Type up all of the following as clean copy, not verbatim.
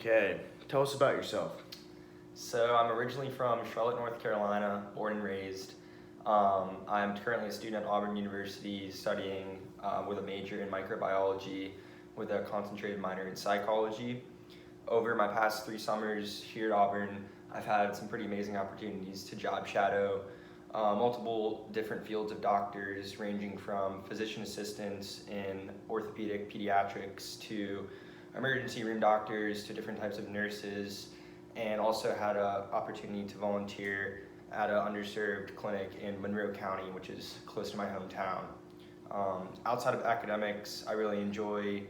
Okay, tell us about yourself. So I'm originally from Charlotte, North Carolina, born and raised. I'm currently a student at Auburn University studying with a major in microbiology with a concentrated minor in psychology. Over my past 3 summers here at Auburn, I've had some pretty amazing opportunities to job shadow multiple different fields of doctors, ranging from physician assistants in orthopedic pediatrics to emergency room doctors to different types of nurses, and also had an opportunity to volunteer at an underserved clinic in Monroe County, which is close to my hometown. Outside of academics, I really enjoy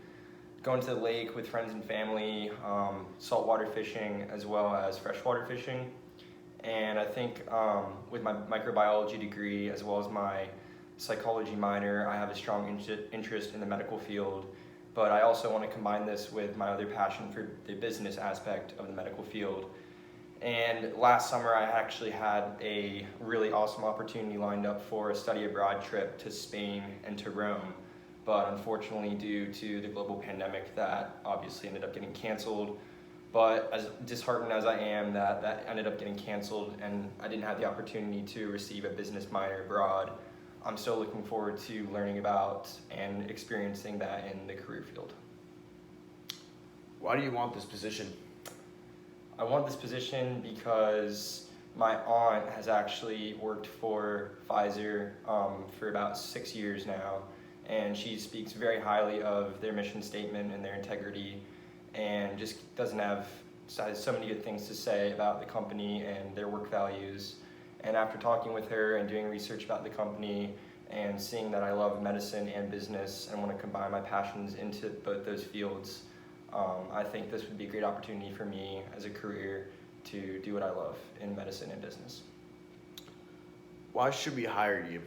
going to the lake with friends and family, saltwater fishing, as well as freshwater fishing. And I think with my microbiology degree, as well as my psychology minor, I have a strong interest in the medical field. But I also want to combine this with my other passion for the business aspect of the medical field. And last summer, I actually had a really awesome opportunity lined up for a study abroad trip to Spain and to Rome. But unfortunately, due to the global pandemic, that obviously ended up getting canceled. But as disheartened as I am that ended up getting canceled and I didn't have the opportunity to receive a business minor abroad, I'm still looking forward to learning about and experiencing that in the career field. Why do you want this position? I want this position because my aunt has actually worked for Pfizer for about 6 years now, and she speaks very highly of their mission statement and their integrity, and just has so many good things to say about the company and their work values. And after talking with her and doing research about the company and seeing that I love medicine and business and want to combine my passions into both those fields, I think this would be a great opportunity for me as a career to do what I love in medicine and business. Why should we hire you?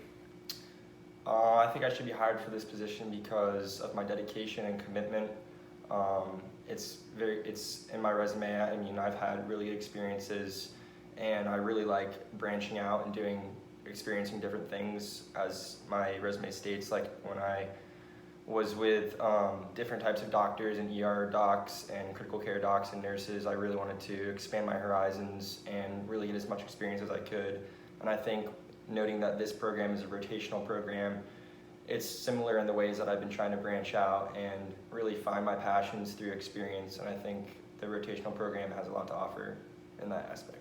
I think I should be hired for this position because of my dedication and commitment. It's in my resume. I mean, I've had really good experiences, and I really like branching out and experiencing different things, as my resume states. Like when I was with different types of doctors and ER docs and critical care docs and nurses, I really wanted to expand my horizons and really get as much experience as I could. And I think noting that this program is a rotational program, it's similar in the ways that I've been trying to branch out and really find my passions through experience, and I think the rotational program has a lot to offer in that aspect.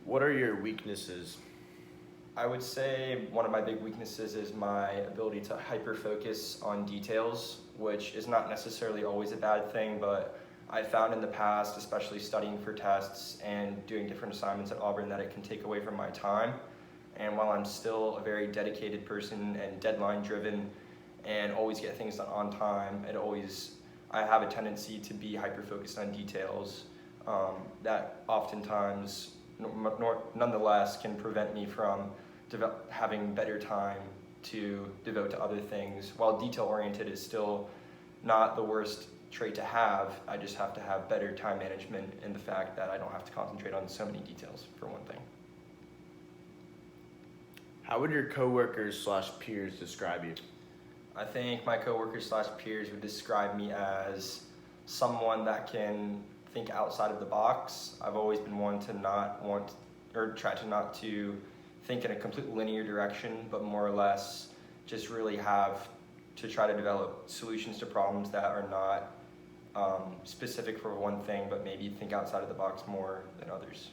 What are your weaknesses? I would say one of my big weaknesses is my ability to hyper-focus on details, which is not necessarily always a bad thing, but I found in the past, especially studying for tests and doing different assignments at Auburn, that it can take away from my time. And while I'm still a very dedicated person and deadline driven and always get things done on time, I have a tendency to be hyper-focused on details that oftentimes, nonetheless, can prevent me from having better time to devote to other things. While detail-oriented is still not the worst trait to have, I just have to have better time management in the fact that I don't have to concentrate on so many details, for one thing. How would your coworkers/peers describe you? I think my coworkers/peers would describe me as someone that can think outside of the box. I've always been one to try to not to think in a complete linear direction, but more or less just really have to try to develop solutions to problems that are not specific for one thing, but maybe think outside of the box more than others.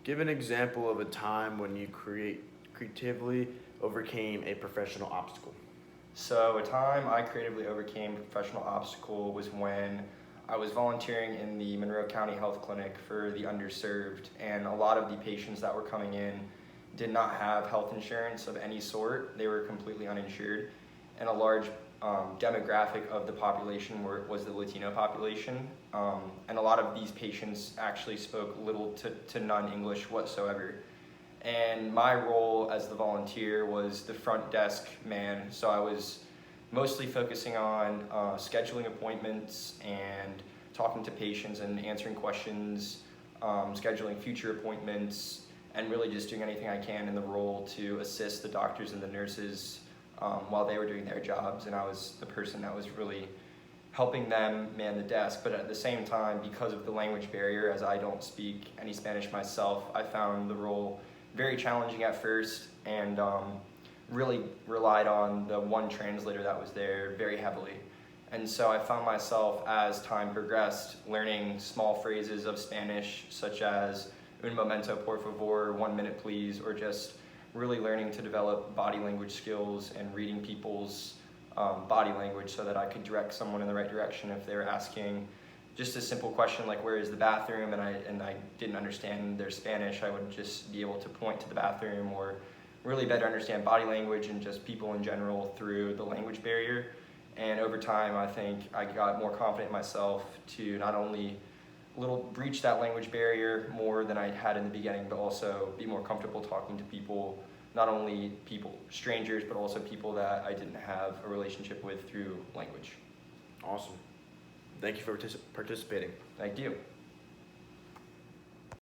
Give an example of a time when you creatively overcame a professional obstacle. So a time I creatively overcame a professional obstacle was when I was volunteering in the Monroe County Health Clinic for the underserved, and a lot of the patients that were coming in did not have health insurance of any sort. They were completely uninsured, and a large demographic of the population was the Latino population, and a lot of these patients actually spoke little to none English whatsoever. And my role as the volunteer was the front desk man, so I was mostly focusing on scheduling appointments and talking to patients and answering questions, scheduling future appointments, and really just doing anything I can in the role to assist the doctors and the nurses while they were doing their jobs. And I was the person that was really helping them man the desk. But at the same time, because of the language barrier, as I don't speak any Spanish myself, I found the role very challenging at first, and really relied on the one translator that was there very heavily. And so I found myself, as time progressed, learning small phrases of Spanish, such as un momento por favor, 1 minute please, or just really learning to develop body language skills and reading people's body language so that I could direct someone in the right direction if they were asking just a simple question like where is the bathroom, and I didn't understand their Spanish. I would just be able to point to the bathroom, or really better understand body language and just people in general through the language barrier. And over time, I think I got more confident in myself to not only breach that language barrier more than I had in the beginning, but also be more comfortable talking to people, not only people, strangers, but also people that I didn't have a relationship with through language. Awesome. Thank you for participating. Thank you.